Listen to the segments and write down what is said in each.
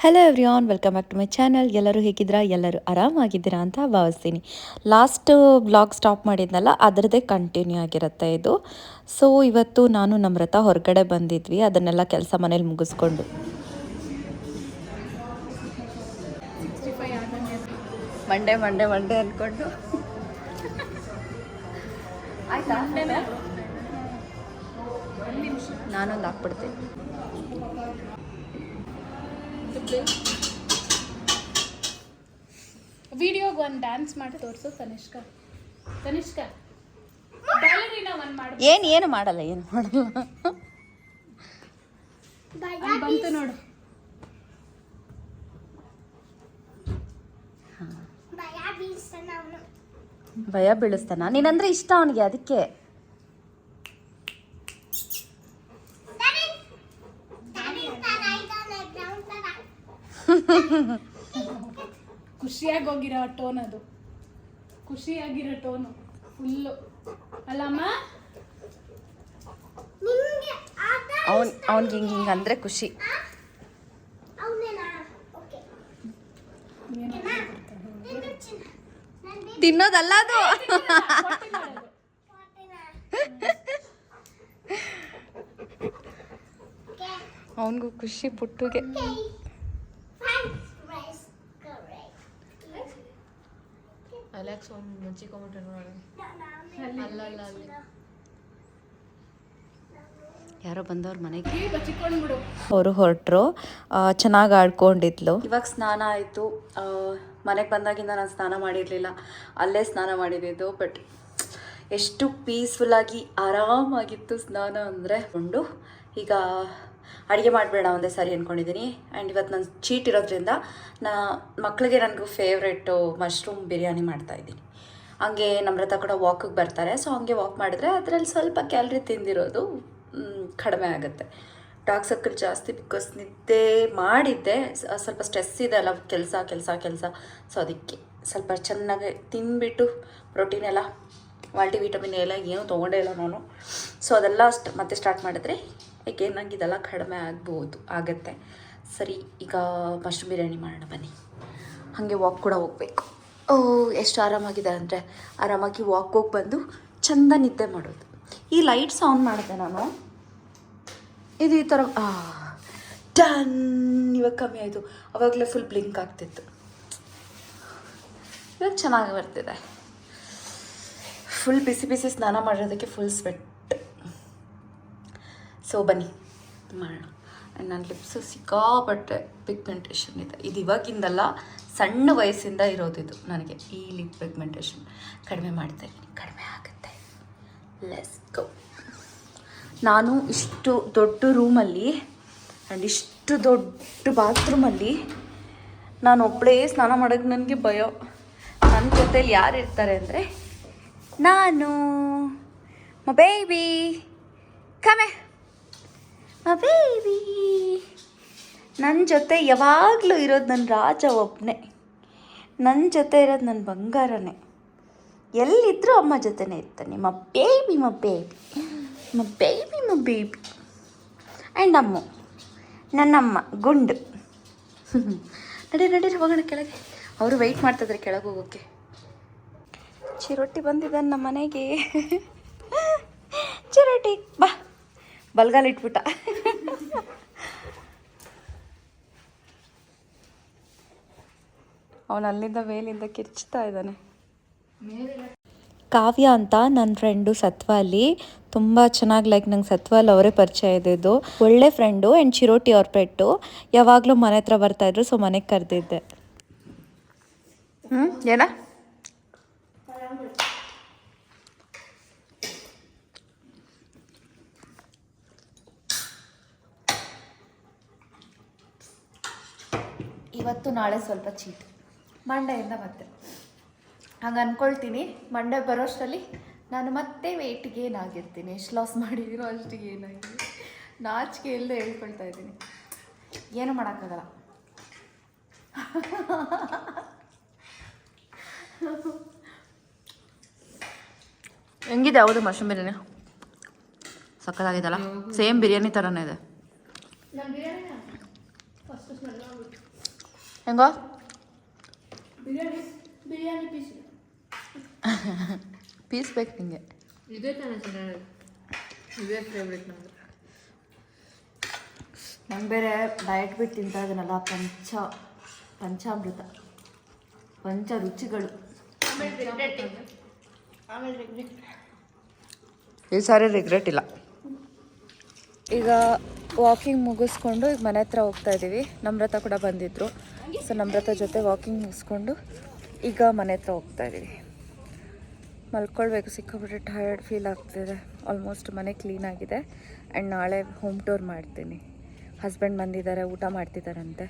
Hello everyone, welcome back to my channel. ಎಲ್ಲರೂ ಹೇಗಿದ್ದೀರಾ? ಎಲ್ಲರೂ ಆರಾಮಾಗಿದ್ದೀರಾ ಅಂತ ಭಾವಿಸ್ತೀನಿ. ಲಾಸ್ಟ್ ಬ್ಲಾಗ್ ಸ್ಟಾಪ್ ಮಾಡಿದ್ನಲ್ಲ, ಅದರದ್ದೇ ಕಂಟಿನ್ಯೂ ಆಗಿರುತ್ತೆ ಇದು. ಸೊ ಇವತ್ತು ನಾನು ನಮ್ರತ ಹೊರಗಡೆ ಬಂದಿದ್ವಿ, ಅದನ್ನೆಲ್ಲ ಕೆಲಸ ಮನೇಲಿ ಮುಗಿಸ್ಕೊಂಡು ಮಂಡೇ ಮಂಡೇ ಮಂಡೇ ಅಂದ್ಕೊಂಡು ಆಯ್ತಾ, ನಾನೊಂದು ಹಾಕ್ಬಿಡ್ತೀನಿ. ವಿಡಿಯೋಗೆ ಒಂದು ಡ್ಯಾನ್ಸ್ ಮಾಡಿ ತೋರಿಸು ತನಿಷ್ಕಾ. ಏನು ಮಾಡಲ್ಲ ಬಂತು ನೋಡು. ಭಯ ಬೀಳಿಸ್ತಾನ? ನೀನಂದ್ರೆ ಇಷ್ಟ ಅವನಿಗೆ, ಅದಕ್ಕೆ. ಖುಷಿಯಾಗಿ ಹೋಗಿರೋ ಟೋನ್ ಅದು, ಖುಷಿಯಾಗಿರೋ ಟೋನು ಫುಲ್ಲು ಅಲ್ಲಮ್ಮ. ಅವನಿಗೆ ಹಿಂಗೆ ಅಂದರೆ ಖುಷಿ. ತಿನ್ನೋದಲ್ಲ ಅದು. ಅವನಿಗೂ ಖುಷಿ ಪುಟ್ಟುಗೆ. ಯಾರೋ ಬಂದವ್ರ ಮನೆಗೆ, ಅವರು ಹೊರಟ್ರು. ಚೆನ್ನಾಗಿ ಆಡ್ಕೊಂಡಿದ್ಲು. ಇವಾಗ ಸ್ನಾನ ಆಯಿತು. ಮನೆಗೆ ಬಂದಾಗಿಂದ ನಾನು ಸ್ನಾನ ಮಾಡಿರಲಿಲ್ಲ, ಅಲ್ಲೇ ಸ್ನಾನ ಮಾಡಿದ್ದು. ಬಟ್ ಎಷ್ಟು ಪೀಸ್ಫುಲ್ಲಾಗಿ ಆರಾಮಾಗಿತ್ತು ಸ್ನಾನ ಅಂದರೆ. ಕೊಂಡು ಈಗ ಅಡುಗೆ ಮಾಡಬೇಡ ಒಂದೇ ಸಾರಿ ಅಂದ್ಕೊಂಡಿದ್ದೀನಿ. ಆ್ಯಂಡ್ ಇವತ್ತು ನಾನು ಚೀಟ್ ಇರೋದ್ರಿಂದ ಮಕ್ಕಳಿಗೆ ನನಗೂ ಫೇವ್ರೆಟ್ಟು ಮಶ್ರೂಮ್ ಬಿರಿಯಾನಿ ಮಾಡ್ತಾಯಿದ್ದೀನಿ. ಹಂಗೆ ನಮ್ರತ ಕೂಡ ವಾಕಿಗೆ ಬರ್ತಾರೆ. ಸೊ ಹಂಗೆ ವಾಕ್ ಮಾಡಿದ್ರೆ ಅದರಲ್ಲಿ ಸ್ವಲ್ಪ ಕ್ಯಾಲ್ರಿ ತಿಂದಿರೋದು ಕಡಿಮೆ ಆಗುತ್ತೆ. ಡಾರ್ಕ್ ಸರ್ಕಲ್ ಜಾಸ್ತಿ, ಬಿಕಾಸ್ ನಿದ್ದೆ ಮಾಡಿದ್ದೆ, ಸ್ವಲ್ಪ ಸ್ಟ್ರೆಸ್ ಇದೆ ಅಲ್ಲ, ಕೆಲಸ. ಸೊ ಅದಕ್ಕೆ ಸ್ವಲ್ಪ ಚೆನ್ನಾಗಿ ತಿಂದ್ಬಿಟ್ಟು ಪ್ರೋಟೀನ್ ಎಲ್ಲ, ಮಲ್ಟಿವಿಟಮಿನ್ ಎಲ್ಲ ಏನೂ ತೊಗೊಂಡೇ ಇಲ್ಲ ನಾನು. ಸೊ ಅದೆಲ್ಲ ಮತ್ತೆ ಸ್ಟಾರ್ಟ್ ಮಾಡಿದ್ರೆ ಈಗ ನಂಗೆ ಇದೆಲ್ಲ ಕಡಿಮೆ ಆಗುತ್ತೆ. ಸರಿ, ಈಗ ಮಶ್ರೂಮ್ ಬಿರಿಯಾನಿ ಮಾಡೋಣ ಬನ್ನಿ. ಹಾಗೆ ವಾಕ್ ಕೂಡ ಹೋಗಬೇಕು. ಎಷ್ಟು ಆರಾಮಾಗಿದೆ ಅಂದರೆ, ಆರಾಮಾಗಿ ವಾಕ್ ಹೋಗಿ ಬಂದು ಚೆಂದ ನಿದ್ದೆ ಮಾಡೋದು. ಈ ಲೈಟ್ಸ್ ಆನ್ ಮಾಡಿದೆ ನಾನು, ಇದು ಈ ಥರ ಡನ್. ಇವಾಗ ಕಮ್ಮಿ ಆಯಿತು, ಆವಾಗಲೇ ಫುಲ್ ಬ್ಲಿಂಕ್ ಆಗ್ತಿತ್ತು. ಇವಾಗ ಚೆನ್ನಾಗಿ ಬರ್ತಿದೆ. ಫುಲ್ ಬಿಸಿ ಸ್ನಾನ ಮಾಡೋದಕ್ಕೆ ಫುಲ್ ಸ್ವೆಟ್. ಸೊ ಬನ್ನಿ ಮಾಡೋಣ. ನನ್ನ ಲಿಪ್ಸು ಸಿಕ್ಕಾಪಟ್ಟೆ ಪಿಗ್ಮೆಂಟೇಷನ್ ಇದೆ. ಇದು ಇವಾಗಿಂದಲ್ಲ, ಸಣ್ಣ ವಯಸ್ಸಿಂದ ಇರೋದಿದು ನನಗೆ. ಈ ಲಿಪ್ ಪಿಗ್ಮೆಂಟೇಷನ್ ಕಡಿಮೆ ಮಾಡ್ತಾಯಿದ್ದೀನಿ, ಕಡಿಮೆ ಆಗುತ್ತೆ. Let's go. ನಾನು ಇಷ್ಟು ದೊಡ್ಡ ರೂಮಲ್ಲಿ ಆ್ಯಂಡ್ ಇಷ್ಟು ದೊಡ್ಡ ಬಾತ್ರೂಮಲ್ಲಿ ನಾನು ಒಬ್ಬಳೇ ಸ್ನಾನ ಮಾಡೋಕ್ಕೆ ನನಗೆ ಭಯ. ನನ್ನ ಜೊತೇಲಿ ಯಾರು ಇರ್ತಾರೆ ಅಂದರೆ, ನಾನು ಮ ಬೇಬಿ ಕಮೆ ಮ ಬೇಬಿ. ನನ್ನ ಜೊತೆ ಯಾವಾಗಲೂ ಇರೋದು ನನ್ನ ರಾಜ ಒಬ್ಬನೇ. ನನ್ನ ಜೊತೆ ಇರೋದು ನನ್ನ ಬಂಗಾರನೇ. ಎಲ್ಲಿದ್ದರೂ ಅಮ್ಮ ಜೊತೆನೇ ಇರ್ತಾನೆ. ಮ ಬೇಬಿ ಆ್ಯಂಡ್ ಅಮ್ಮ, ನನ್ನಮ್ಮ ಗುಂಡು. ನಡಿ ಹೋಗೋಣ ಕೆಳಗೆ. ಅವರು ವೆಯ್ಟ್ ಮಾಡ್ತಿದ್ರೆ ಕೆಳಗೆ ಹೋಗೋಕ್ಕೆ. ಚಿರೋಟಿ ಬಂದಿದ್ದಾನೆ ನಮ್ಮ ಮನೆಗೆ. ಚಿರೋಟಿ ಬಾ, ಬಲ್ಗಾಲ್ ಇಟ್ಬಿಟ್ಟ. ಅವನು ಅಲ್ಲಿಂದ ಮೇಲಿಂದ ಕಿರ್ಚ್ತಾ ಇದ್ದಾನೆ. ಕಾವ್ಯ ಅಂತ ನನ್ನ ಫ್ರೆಂಡು ಸತ್ವ ಅಲ್ಲಿ, ತುಂಬ ಚೆನ್ನಾಗಿ ನಂಗೆ ಸತ್ವಲ್ಲಿ ಅವರೇ ಪರಿಚಯ ಇದ್ದಿದ್ದು. ಒಳ್ಳೆ ಫ್ರೆಂಡು. ಆ್ಯಂಡ್ ಚಿರೋಟಿ ಅವ್ರ ಪೆಟ್ಟು. ಯಾವಾಗಲೂ ಮನೆ ಹತ್ರ ಬರ್ತಾಯಿದ್ರು. ಸೊ ಮನೆಗೆ ಕರೆದಿದ್ದೆ. ಏನ ಇವತ್ತು ನಾಳೆ ಸ್ವಲ್ಪ ಚೀಟ್, ಮಂಡೆಯಿಂದ ಮತ್ತೆ ಹಂಗೆ ಅಂದ್ಕೊಳ್ತೀನಿ. ಮಂಡೆ ಬರೋಷ್ಟರಲ್ಲಿ ನಾನು ಮತ್ತೆ ವೆಯ್ಟ್ ಗೇನ್ ಆಗಿರ್ತೀನಿ. ಎಷ್ಟು ಲಾಸ್ ಮಾಡಿದ್ದೀನೋ ಅಷ್ಟು ಗೇನ್ ಆಗಿದೆ. ನಾಚಿಕೆ ಇಲ್ಲದೆ ಹೇಳ್ಕೊಳ್ತಾ ಇದ್ದೀನಿ. ಏನು ಮಾಡೋಕ್ಕಾಗಲ್ಲ. ಹೆಂಗಿದೆ ಹೌದು ಮಶ್ರೂಮ್ ಬಿರಿಯಾನಿ? ಸಕ್ಕತ್ತಾಗಿದೆಯಲ್ಲ, ಸೇಮ್ ಬಿರಿಯಾನಿ ಥರನೇ ಇದೆ. ಹೆಂಗೋ ಬಿರಿಯಾನಿ ಬಿರಿಯಾನಿ ಪೀಸ್ ಪೀಸ್ ಬೇಕು ನಿಂಗೆ. ಇದೇ ತಾನೇ ಚೆನ್ನಾಗಿ, ಇದೇ ಫೇವ್ರೇಟ್ ನಮ್ಮದು. ನಂಗೆ ಬೇರೆ ಡಯಟ್ ಬಿಟ್ಟು ತಿಂತಾ ಇದನ್ನಲ್ಲ, ಪಂಚಾಮೃತ, ಪಂಚ ರುಚಿಗಳು. ಈ ಸಾರಿ ರಿಗ್ರೆಟ್ ಇಲ್ಲ. ಈಗ ವಾಕಿಂಗ್ ಮುಗಿಸ್ಕೊಂಡು ಈಗ ಮನೆ ಹತ್ರ ಹೋಗ್ತಾ ಇದ್ದೀವಿ. ನಮ್ರತ ಕೂಡ ಬಂದಿದ್ರು, ಸೊ ನಮ್ರತ ಜೊತೆ ವಾಕಿಂಗ್ ಮುಗಿಸ್ಕೊಂಡು ಈಗ ಮನೆ ಹತ್ರ ಹೋಗ್ತಾ ಇದ್ದೀವಿ. ಮಲ್ಕೊಳ್ಬೇಕು, ಸಿಕ್ಕಾಬಿಟ್ಟೆ ಟಯರ್ಡ್ ಫೀಲ್ ಆಗ್ತಿದೆ. ಆಲ್ಮೋಸ್ಟ್ ಮನೆ ಕ್ಲೀನ್ ಆಗಿದೆ. ಆ್ಯಂಡ್ ನಾಳೆ ಹೋಮ್ ಟೂರ್ ಮಾಡ್ತೀನಿ. ಹಸ್ಬೆಂಡ್ ಬಂದಿದ್ದಾರೆ, ಊಟ ಮಾಡ್ತಿದ್ದಾರಂತೆ.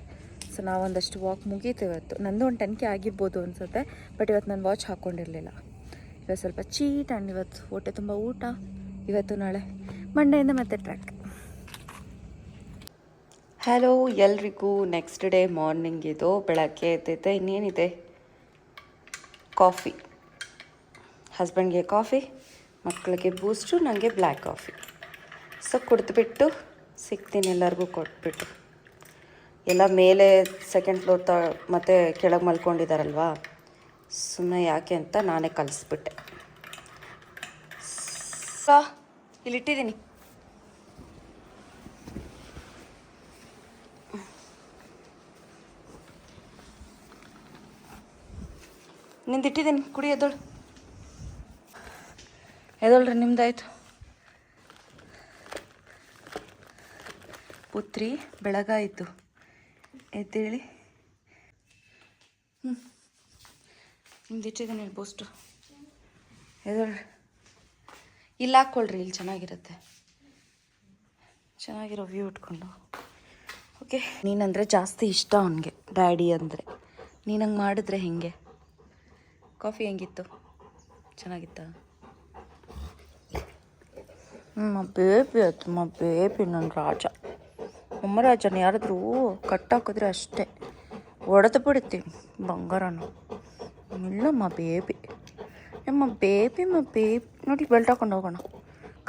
ಸೊ ನಾವೊಂದಷ್ಟು ವಾಕ್ ಮುಗೀತು ಇವತ್ತು. ನಂದು ಒಂದು 10K ಆಗಿರ್ಬೋದು ಅನಿಸುತ್ತೆ, ಬಟ್ ಇವತ್ತು ನಾನು ವಾಚ್ ಹಾಕ್ಕೊಂಡಿರಲಿಲ್ಲ. ಇವತ್ತು ಸ್ವಲ್ಪ ಚೀಟ್. ಆ್ಯಂಡ್ ಇವತ್ತು ಹೊಟ್ಟೆ ತುಂಬ ಊಟ. ಇವತ್ತು ನಾಳೆ ಮಂಡೆಯಿಂದ ಮತ್ತೆ ಟ್ರ್ಯಾಕ್. ಹಲೋ ಎಲ್ರಿಗೂ, ನೆಕ್ಸ್ಟ್ ಡೇ ಮಾರ್ನಿಂಗ್ ಇದು. ಬೆಳಗ್ಗೆ ಎದ್ದೈತೆ. ಇನ್ನೇನಿದೆ, ಕಾಫಿ. ಹಸ್ಬೆಂಡ್ಗೆ ಕಾಫಿ, ಮಕ್ಕಳಿಗೆ ಬೂಸ್ಟು, ನನಗೆ ಬ್ಲ್ಯಾಕ್ ಕಾಫಿ. ಸೊ ಕುಡಿದ್ಬಿಟ್ಟು ಸಿಗ್ತೀನಿ ಎಲ್ಲರಿಗೂ ಕೊಟ್ಬಿಟ್ಟು. ಎಲ್ಲ ಮೇಲೆ ಸೆಕೆಂಡ್ ಫ್ಲೋರ್ ಮತ್ತು ಕೆಳಗೆ ಮಲ್ಕೊಂಡಿದ್ದಾರಲ್ವಾ, ಸುಮ್ಮನೆ ಯಾಕೆ ಅಂತ ನಾನೇ ಕಲಿಸ್ಬಿಟ್ಟೆ. ಇಲ್ಲಿಟ್ಟಿದ್ದೀನಿ. ನಿಂದಿಟ್ಟಿದ್ದೀನಿ, ಕುಡಿ ಎದ್ದೋಳು. ಎದ್ದೋಳ್ರಿ, ನಿಮ್ದಾಯ್ತು. ಪುತ್ರಿ ಬೆಳಗಾಯಿತು, ಎದ್ದೇಳಿ. ನಿಮ್ದಿಟ್ಟಿದ್ದೀನಿ ಇಲ್ಲಿ ಬೂಸ್ಟು. ಎದ್ದೇಳ್ರಿ. ಇಲ್ಲಿ ಹಾಕ್ಕೊಳ್ರಿ, ಇಲ್ಲಿ ಚೆನ್ನಾಗಿರುತ್ತೆ. ಚೆನ್ನಾಗಿರೋ ವ್ಯೂ ಇಟ್ಕೊಂಡು. ಓಕೆ, ನೀನಂದರೆ ಜಾಸ್ತಿ ಇಷ್ಟ ಅವನಿಗೆ, ಡ್ಯಾಡಿ ಅಂದರೆ. ನೀನಂಗೆ ಮಾಡಿದ್ರೆ ಹೆಂಗೆ? ಕಾಫಿ ಹೆಂಗಿತ್ತು? ಚೆನ್ನಾಗಿತ್ತಾ? ಬೇಬಿ ಆಯ್ತು, ಬೇಬಿ ನನ್ನ ರಾಜ. ರಾಜನ ಯಾರಾದರೂ ಕಟ್ಟಾಕಿದ್ರೆ ಅಷ್ಟೇ ಹೊಡೆದು ಬಿಡ್ತೀನಿ ಬಂಗಾರನ. ಇಲ್ಲಮ್ಮ ಬೇಬಿ, ಬೇಬಿ ನೋಡಿ. ಬೆಲ್ಟ್ ಹಾಕೊಂಡು ಹೋಗೋಣ,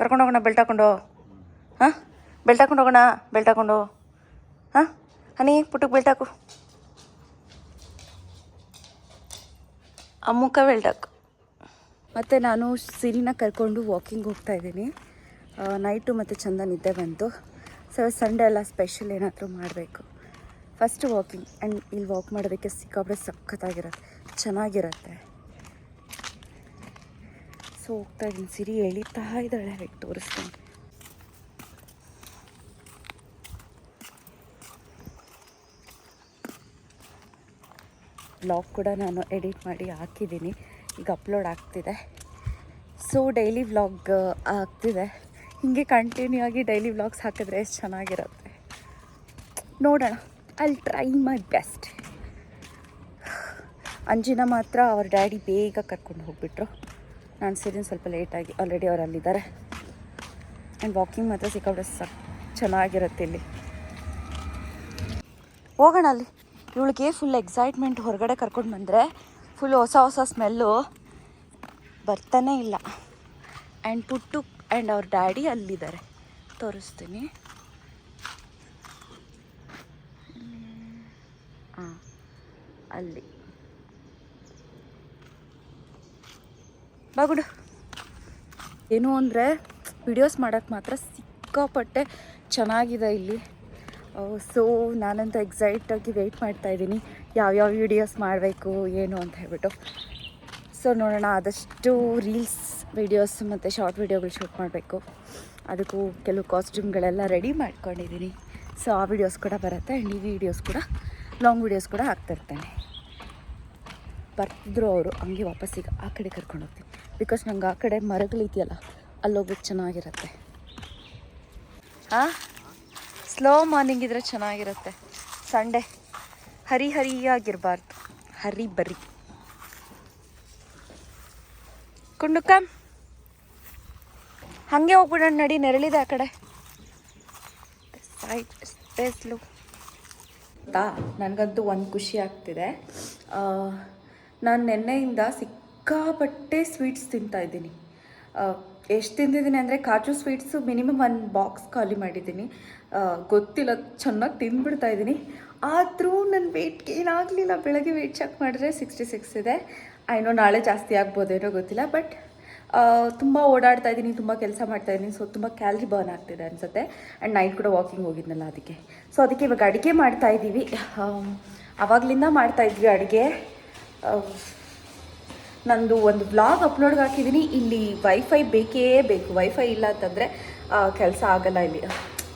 ಕರ್ಕೊಂಡು ಹೋಗೋಣ. ಬೆಲ್ಟ್ ಹಾಕೊಂಡು, ಹಾಂ ಬೆಲ್ಟ್ ಹಾಕೊಂಡು ಹೋಗೋಣ. ಬೆಲ್ಟ್ ಹಾಕೊಂಡು, ಹಾಂ ಹನಿ ಪುಟ್ಟಕ್ಕೆ ಬೆಲ್ಟ್ ಹಾಕು. ಅಮ್ಮುಕ್ಕ ಬೆಲ್ಟ್ ಹಾಕು. ಮತ್ತು ನಾನು ಸಿರಿನ ಕರ್ಕೊಂಡು ವಾಕಿಂಗ್ ಹೋಗ್ತಾ ಇದ್ದೀನಿ. ನೈಟು ಮತ್ತು ಚಂದ ನಿದ್ದೆ ಬಂತು. ಸೊ ಸಂಡೇ ಎಲ್ಲ ಸ್ಪೆಷಲ್ ಏನಾದರೂ ಮಾಡಬೇಕು. First walking. ಆ್ಯಂಡ್ ಇಲ್ಲಿ ವಾಕ್ ಮಾಡೋದಕ್ಕೆ ಸಿಕ್ಕಾಪಟ್ಟೆ ಸಖತ್ತಾಗಿರುತ್ತೆ, ಚೆನ್ನಾಗಿರುತ್ತೆ. ಸೊ ಹೋಗ್ತಾ ಇದ್ದೀನಿ. ಸಿರಿ ಎಳಿತಾ ಇದ್ದಾಳೆ, ಹೇಗೆ ತೋರಿಸ್ತೀನಿ. ವ್ಲಾಗ್ ಕೂಡ ನಾನು ಎಡಿಟ್ ಮಾಡಿ ಹಾಕಿದ್ದೀನಿ, ಈಗ ಅಪ್ಲೋಡ್ ಆಗ್ತಿದೆ. ಸೊ ಡೈಲಿ ವ್ಲಾಗ್ ಆಗ್ತಿದೆ. ಹೀಗೆ ಕಂಟಿನ್ಯೂ ಆಗಿ ಡೈಲಿ ವ್ಲಾಗ್ಸ್ ಹಾಕಿದ್ರೆ ಎಷ್ಟು ಚೆನ್ನಾಗಿರುತ್ತೆ ನೋಡೋಣ. I'll try my best. ಅಂಜಿನ ಮಾತ್ರ ಅವ್ರ ಡ್ಯಾಡಿ ಬೇಗ ಕರ್ಕೊಂಡು ಹೋಗ್ಬಿಟ್ರು. ನಾನು ಸಿರಿನ ಸ್ವಲ್ಪ ಲೇಟಾಗಿ, ಆಲ್ರೆಡಿ ಅವ್ರು ಅಲ್ಲಿದ್ದಾರೆ. ಆ್ಯಂಡ್ ವಾಕಿಂಗ್ ಮಾತ್ರ ಸಿಕ್ಕಾಬಿಟ್ಟೆ ಚೆನ್ನಾಗಿರುತ್ತೆ ಇಲ್ಲಿ. ಹೋಗೋಣ ಅಲ್ಲಿ. ಇವಳಿಗೆ ಫುಲ್ ಎಕ್ಸೈಟ್ಮೆಂಟ್. ಹೊರಗಡೆ ಕರ್ಕೊಂಡು ಬಂದರೆ ಫುಲ್ ಹೊಸ ಹೊಸ ಸ್ಮೆಲ್ಲು ಬರ್ತಾನೇ ಇಲ್ಲ. ಆ್ಯಂಡ್ ಪುಟ್ಟು ಆ್ಯಂಡ್ ಅವ್ರ ಡ್ಯಾಡಿ ಅಲ್ಲಿದ್ದಾರೆ, ತೋರಿಸ್ತೀನಿ. ಹಾಂ, ಅಲ್ಲಿ ಬಾಗುಡು. ಏನು ಅಂದರೆ ವಿಡಿಯೋಸ್ ಮಾಡೋಕ್ಕೆ ಮಾತ್ರ ಸಿಕ್ಕಾಪಟ್ಟೆ ಚೆನ್ನಾಗಿದೆ ಇಲ್ಲಿ. ಸೊ ನಾನಂತೂ ಎಕ್ಸೈಟಾಗಿ ವೆಯ್ಟ್ ಮಾಡ್ತಾಯಿದ್ದೀನಿ, ಯಾವ್ಯಾವ ವೀಡಿಯೋಸ್ ಮಾಡಬೇಕು ಏನು ಅಂತ ಹೇಳ್ಬಿಟ್ಟು. ಸೊ ನೋಡೋಣ, ಆದಷ್ಟು ರೀಲ್ಸ್ ವೀಡಿಯೋಸ್ ಮತ್ತು ಶಾರ್ಟ್ ವೀಡಿಯೋಗಳು ಶೂಟ್ ಮಾಡಬೇಕು. ಅದಕ್ಕೂ ಕೆಲವು ಕಾಸ್ಟ್ಯೂಮ್ಗಳೆಲ್ಲ ರೆಡಿ ಮಾಡ್ಕೊಂಡಿದ್ದೀನಿ. ಸೊ ಆ ವೀಡಿಯೋಸ್ ಕೂಡ ಬರುತ್ತೆ. ಆ್ಯಂಡ್ ಈ ವೀಡಿಯೋಸ್ ಕೂಡ, ಲಾಂಗ್ ವೀಡಿಯೋಸ್ ಕೂಡ ಹಾಕ್ತಿರ್ತೇನೆ. ಬರ್ತಿದ್ರು ಅವರು, ಹಂಗೆ ವಾಪಸ್ಸೀಗ ಆ ಕಡೆ ಕರ್ಕೊಂಡು ಹೋಗ್ತೀನಿ. ಬಿಕಾಸ್ ನಂಗೆ ಆ ಕಡೆ ಮರಗಳಿದೆಯಲ್ಲ, ಅಲ್ಲೋಗ್ಲಿಕ್ಕೆ ಚೆನ್ನಾಗಿರುತ್ತೆ. ಹಾಂ, ಸ್ಲೋ ಮಾರ್ನಿಂಗ್ ಇದ್ರೆ ಚೆನ್ನಾಗಿರುತ್ತೆ. ಸಂಡೇ ಹರಿಯಾಗಿರಬಾರ್ದು, ಹರಿ ಬರಿ. ಕುಂಡುಕ ಹಾಗೆ ಹೋಗ್ಬಿಡೋಣ ನಡಿ, ನೆರಳಿದೆ ಆ ಕಡೆ. ಸ್ಪೇಸ್ಲು ನನಗಂತೂ ಒಂದು ಖುಷಿ ಆಗ್ತಿದೆ. ನಾನು ನೆನ್ನೆಯಿಂದ ಸಿಕ್ಕಾಪಟ್ಟೆ ಸ್ವೀಟ್ಸ್ ತಿಂತಾಯಿದ್ದೀನಿ. ಎಷ್ಟು ತಿಂತಿದ್ದೀನಿ ಅಂದರೆ ಕಾಜು ಸ್ವೀಟ್ಸು ಮಿನಿಮಮ್ 1 ಬಾಕ್ಸ್ ಖಾಲಿ ಮಾಡಿದ್ದೀನಿ. ಗೊತ್ತಿಲ್ಲ, ಚೆನ್ನಾಗಿ ತಿಂದ್ಬಿಡ್ತಾಯಿದ್ದೀನಿ. ಆದರೂ ನನ್ನ ವೆಯ್ಟ್ ಗೇನ್ ಆಗಲಿಲ್ಲ. ಬೆಳಗ್ಗೆ ವೆಯ್ಟ್ ಚೆಕ್ ಮಾಡಿದ್ರೆ 66 ಇದೆ. ಐನೋ ನಾಳೆ ಜಾಸ್ತಿ ಆಗ್ಬೋದೇನೋ ಗೊತ್ತಿಲ್ಲ. ಬಟ್ ತುಂಬ ಓಡಾಡ್ತಾ ಇದ್ದೀನಿ, ತುಂಬ ಕೆಲಸ ಮಾಡ್ತಾಯಿದ್ದೀನಿ. ಸೊ ತುಂಬ ಕ್ಯಾಲ್ರಿ ಬರ್ನ್ ಆಗ್ತಿದೆ ಅನಿಸುತ್ತೆ. ಆ್ಯಂಡ್ ನೈಟ್ ಕೂಡ ವಾಕಿಂಗ್ ಹೋಗಿದ್ನಲ್ಲ ಅದಕ್ಕೆ. ಸೊ ಅದಕ್ಕೆ ಇವಾಗ ಅಡುಗೆ ಮಾಡ್ತಾಯಿದ್ದೀವಿ. ಆವಾಗಲಿಂದ ಮಾಡ್ತಾಯಿದ್ವಿ ಅಡುಗೆ. ನಂದು ಒಂದು ವ್ಲಾಗ್ ಅಪ್ಲೋಡ್ಗೆ ಹಾಕಿದ್ದೀನಿ. ಇಲ್ಲಿ ವೈಫೈ ಬೇಕೇ ಬೇಕು. ವೈಫೈ ಇಲ್ಲ ಅಂತಂದರೆ ಕೆಲಸ ಆಗಲ್ಲ, ಇಲ್ಲಿ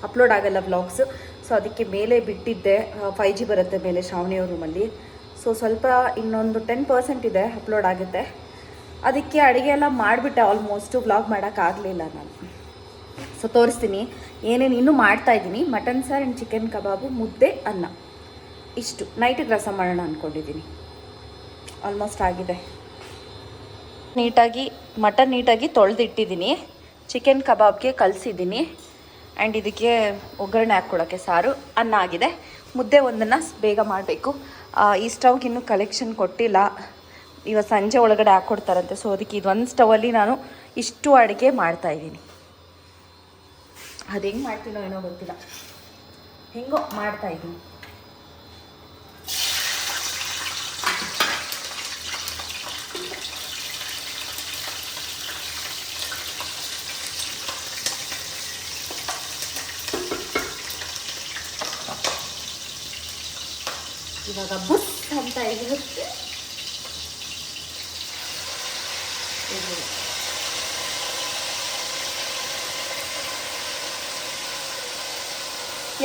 ಅಪ್ಲೋಡ್ ಆಗಲ್ಲ ವ್ಲಾಗ್ಸು. ಸೊ ಅದಕ್ಕೆ ಮೇಲೆ ಬಿಟ್ಟಿದ್ದೆ. 5G ಬರುತ್ತೆ ಮೇಲೆ ಶ್ರಾವಣಿಯವ್ರ ರೂಮಲ್ಲಿ. ಸೊ ಸ್ವಲ್ಪ ಇನ್ನೊಂದು 10% ಇದೆ, ಅಪ್ಲೋಡ್ ಆಗುತ್ತೆ. ಅದಕ್ಕೆ ಅಡುಗೆ ಎಲ್ಲ ಮಾಡಿಬಿಟ್ಟೆ ಆಲ್ಮೋಸ್ಟು. ವ್ಲಾಗ್ ಮಾಡೋಕ್ಕಾಗಲಿಲ್ಲ ನಾನು. ಸೊ ತೋರಿಸ್ತೀನಿ ಏನೇನು ಇನ್ನೂ ಮಾಡ್ತಾಯಿದ್ದೀನಿ. ಮಟನ್ ಸಾರು ಆ್ಯಂಡ್ ಚಿಕನ್ ಕಬಾಬು, ಮುದ್ದೆ, ಅನ್ನ, ಇಷ್ಟು. ನೈಟಿಗೆ ರಸಂ ಮಾಡೋಣ ಅಂದ್ಕೊಂಡಿದ್ದೀನಿ. ಆಲ್ಮೋಸ್ಟ್ ಆಗಿದೆ. ಮಟನ್ ನೀಟಾಗಿ ತೊಳೆದಿಟ್ಟಿದ್ದೀನಿ. ಚಿಕನ್ ಕಬಾಬ್ಗೆ ಕಲಸಿದ್ದೀನಿ. ಆ್ಯಂಡ್ ಇದಕ್ಕೆ ಒಗ್ಗರಣೆ ಹಾಕ್ಕೊಡೋಕ್ಕೆ ಸಾರು. ಅನ್ನ ಆಗಿದೆ. ಮುದ್ದೆ ಒಂದನ್ನು ಬೇಗ ಮಾಡಬೇಕು. ಈ ಸ್ಟವ್ಗೆ ಇನ್ನೂ ಕಲೆಕ್ಷನ್ ಕೊಟ್ಟಿಲ್ಲ. ಇವತ್ತು ಸಂಜೆ ಒಳಗಡೆ ಹಾಕ್ಕೊಡ್ತಾರಂತೆ. ಸೊ ಅದಕ್ಕೆ ಇದೊಂದು ಸ್ಟವಲ್ಲಿ ನಾನು ಇಷ್ಟು ಅಡುಗೆ ಮಾಡ್ತಾಯಿದ್ದೀನಿ. ಅದು ಹೆಂಗೆ ಮಾಡ್ತೀನೋ ಏನೋ ಗೊತ್ತಿಲ್ಲ, ಹೆಂಗೋ ಮಾಡ್ತಾಯಿದ್ದೀನಿ. ಇವಾಗ ಬುಸ್ ಅಂತ ಇರುತ್ತೆ.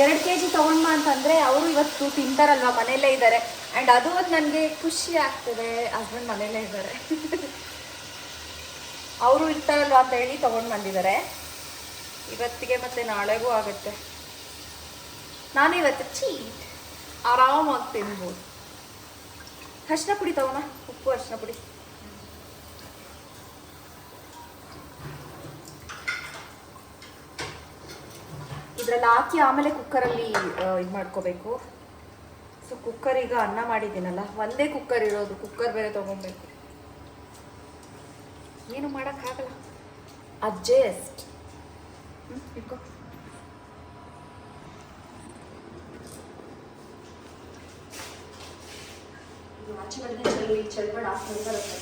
2 kg ತೊಗೊಂಡ್ಮ ಅಂತಂದರೆ ಅವರು ಇವತ್ತು ತಿಂತಾರಲ್ವ, ಮನೆಯಲ್ಲೇ ಇದ್ದಾರೆ. ಆ್ಯಂಡ್ ಅದು ಒಂದು ನನಗೆ ಖುಷಿ ಆಗ್ತದೆ. ಹಸ್ಬೆಂಡ್ ಮನೆಯಲ್ಲೇ ಇದ್ದಾರೆ, ಅವರು ಇರ್ತಾರಲ್ವ ಅಂತ ಹೇಳಿ ತೊಗೊಂಡು ಬಂದಿದ್ದಾರೆ. ಇವತ್ತಿಗೆ ಮತ್ತು ನಾಳೆಗೂ ಆಗುತ್ತೆ. ನಾನು ಇವತ್ತು ಚೀಟ್ ಆರಾಮಾಗಿ ತಿನ್ಬೋದು. ಅರಿಶಿನ ಪುಡಿ ತಗೋಣ, ಉಪ್ಪು ಅರಿಶಿನ ಪುಡಿ. ಇದರಲ್ಲಿ ಹಾಕಿ ಆಮೇಲೆ ಕುಕ್ಕರಲ್ಲಿ ಇದು ಮಾಡ್ಕೋಬೇಕು. ಸೊ ಕುಕ್ಕರ್ ಈಗ ಅನ್ನ ಮಾಡಿದ್ದೀನಲ್ಲ, ಒಂದೇ ಕುಕ್ಕರ್ ಇರೋದು. ಕುಕ್ಕರ್ ಬೇರೆ ತೊಗೊಬೇಕು, ಏನು ಮಾಡೋಕ್ಕಾಗಲ್ಲ. ಅಡ್ಜಸ್ಟ್. ಇಟ್ಕೋ. ಆಚೆ ಕಡೆ ಚಲ್ಬಡ ಬರುತ್ತೆ.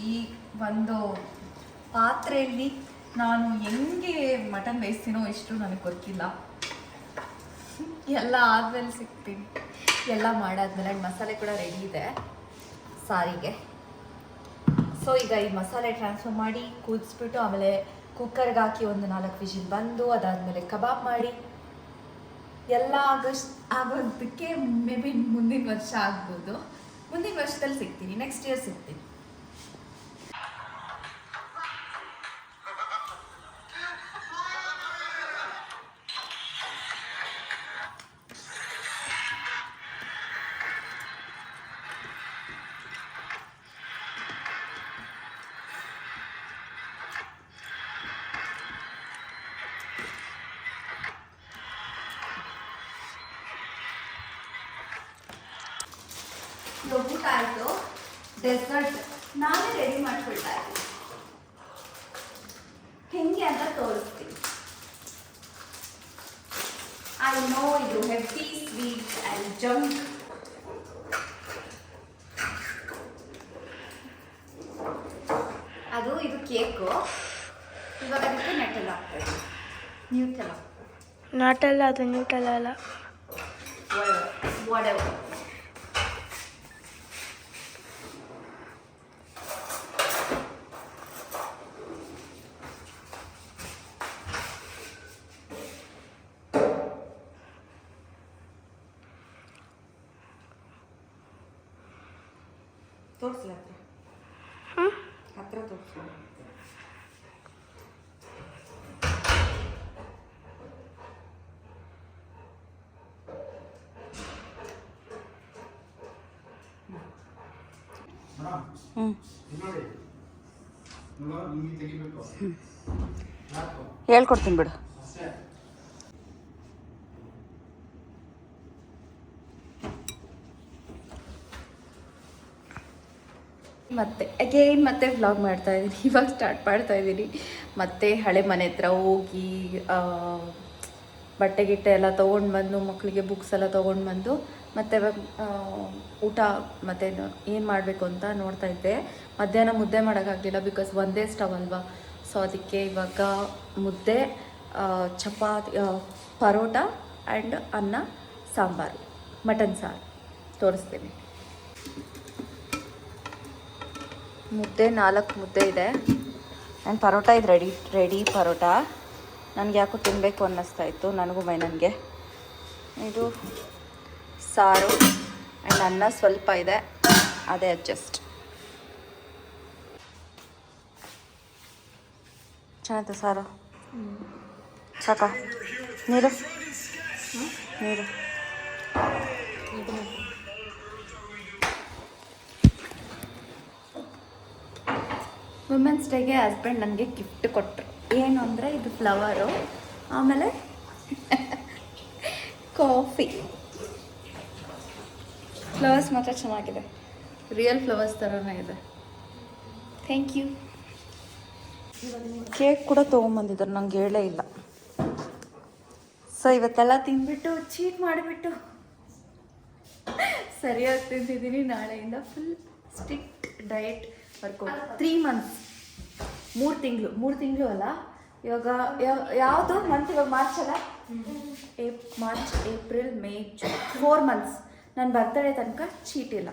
ಈ ಒಂದು ಪಾತ್ರೆಯಲ್ಲಿ ನಾನು ಹೆಂಗೆ ಮಟನ್ ಬೇಯಿಸ್ತೀನೋ ಎಷ್ಟು ನನಗೆ ಗೊತ್ತಿಲ್ಲ. ಎಲ್ಲ ಆದ್ಮೇಲೆ ಸಿಗ್ತೀನಿ. ಎಲ್ಲ ಮಾಡಾದ್ಮೇಲೆ ಮಸಾಲೆ ಕೂಡ ರೆಡಿ ಇದೆ ಸಾರಿಗೆ. ಸೊ ಈಗ ಈ ಮಸಾಲೆ ಟ್ರಾನ್ಸ್ಫರ್ ಮಾಡಿ ಕುದಿಸ್ಬಿಟ್ಟು ಆಮೇಲೆ ಕುಕ್ಕರ್ಗೆ ಹಾಕಿ ಒಂದು 4 ವಿಷಿಲ್ ಬಂದು ಅದಾದಮೇಲೆ ಕಬಾಬ್ ಮಾಡಿ ಎಲ್ಲ ಆಗೋದಕ್ಕೆ ಮೇ ಬಿ ಮುಂದಿನ ವರ್ಷ ಆಗ್ಬೋದು. ಮುಂದಿನ ವರ್ಷದಲ್ಲಿ ಸಿಗ್ತೀನಿ, ನೆಕ್ಸ್ಟ್ ಇಯರ್ ಸಿಗ್ತೀನಿ. ಊಟ ಆಯಿತು. ಡೆಸರ್ಟ್ ನಾನೇ ರೆಡಿ ಮಾಡ್ಕೊಳ್ತಾ ಇದ್ದೀನಿ. ಹೆಂಗೆ ಅಂತ ತೋರಿಸ್ತೀನಿ. ಐ ನೋ ಇದು ಹೆವಿ ಸ್ವೀಟ್ ಆ್ಯಂಡ್ ಜಂಕ್. ಅದು ಇದು ಕೇಕು. ಇವಾಗ ಅದಕ್ಕೆ ನಟೆಲ್ಲ ಹಾಕ್ತೇವೆ. ನ್ಯೂಟೆಲ್ಲ ನಾಟೆಲ್ಲ, ಅದು ನ್ಯೂಟೆಲ್ಲ ಅಲ್ಲ. ವಾಡೆವರ್. ತೋರಿಸಲ ಹತ್ರ ತೋರಿಸಲ. ಹೇಳ್ಕೊಡ್ತೀನಿ ಬಿಡು. ಮತ್ತೆ ವ್ಲಾಗ್ ಮಾಡ್ತಾ ಇದ್ದೀನಿ. ಇವಾಗ ಸ್ಟಾರ್ಟ್ ಮಾಡ್ತಾ ಇದ್ದೀನಿ. ಮತ್ತೆ ಹಳೆ ಮನೆ ಹತ್ರ ಹೋಗಿ ಬಟ್ಟೆ ಗಿಟ್ಟೆ ಎಲ್ಲ ತೊಗೊಂಡು ಬಂದು, ಮಕ್ಕಳಿಗೆ ಬುಕ್ಸ್ ಎಲ್ಲ ತೊಗೊಂಡು ಬಂದು, ಮತ್ತೆ ಊಟ ಮತ್ತೆ ಏನು ಮಾಡಬೇಕು ಅಂತ ನೋಡ್ತಾ ಇದ್ದೆ. ಮಧ್ಯಾಹ್ನ ಮುದ್ದೆ ಮಾಡೋಕ್ಕಾಗಲಿಲ್ಲ, ಬಿಕಾಸ್ ಒಂದೇ ಸ್ಟವ್ ಅಲ್ವಾ. ಸೊ ಅದಕ್ಕೆ ಇವಾಗ ಮುದ್ದೆ, ಚಪಾತಿ, ಪರೋಟ ಆ್ಯಂಡ್ ಅನ್ನ, ಸಾಂಬಾರು, ಮಟನ್ ಸಾರು ತೋರಿಸ್ತೀನಿ. ಮುದ್ದೆ 4 ಮುದ್ದೆ ಇದೆ ಆ್ಯಂಡ್ ಪರೋಟ ಇದು ರೆಡಿ ಪರೋಟ. ನನಗೆ ಯಾಕೋ ತಿನ್ನಬೇಕು ಅನ್ನಿಸ್ತಾ ಇತ್ತು, ನನಗೂ ನನಗೆ. ಇದು ಸಾರು ಆ್ಯಂಡ್ ಅನ್ನ ಸ್ವಲ್ಪ ಇದೆ, ಅದೇ ಅಡ್ಜಸ್ಟ್. ಚೆನ್ನಾಯ್ತು ಸಾರು. ಸಾಕ ನೀರು ನೀರು. ವುಮೆನ್ಸ್ ಡೇಗೆ ಹಸ್ಬೆಂಡ್ ನನಗೆ ಗಿಫ್ಟ್ ಕೊಟ್ಟರು. ಏನು ಅಂದರೆ ಇದು ಫ್ಲವರು, ಆಮೇಲೆ ಕಾಫಿ. ಫ್ಲವರ್ಸ್ ಮಾತ್ರ ಚೆನ್ನಾಗಿದೆ, ರಿಯಲ್ ಫ್ಲವರ್ಸ್ ಥರನೇ ಇದೆ. Thank you. ಕೇಕ್ ಕೂಡ ತೊಗೊಂಬಂದಿದ್ದಾರೆ, ನಂಗೆ ಹೇಳೇ ಇಲ್ಲ. ಸೊ ಇವತ್ತೆಲ್ಲ ತಿಂದ್ಬಿಟ್ಟು ಚೀಟ್ ಮಾಡಿಬಿಟ್ಟು ಸರಿಯಾಗಿ ತಿಂತಿದ್ದೀನಿ. ನಾಳೆಯಿಂದ full strict diet workout. 3 months, 3 ತಿಂಗಳು ಅಲ್ಲ ಇವಾಗ. ಯಾವುದು ಮಂತ್ ಇವಾಗ? ಮಾರ್ಚ್ ಅಲ್ಲ? March, April, May, June, 4 months. ನನ್ನ ಬರ್ತಡೇ ತನಕ ಚೀಟ್ ಇಲ್ಲ.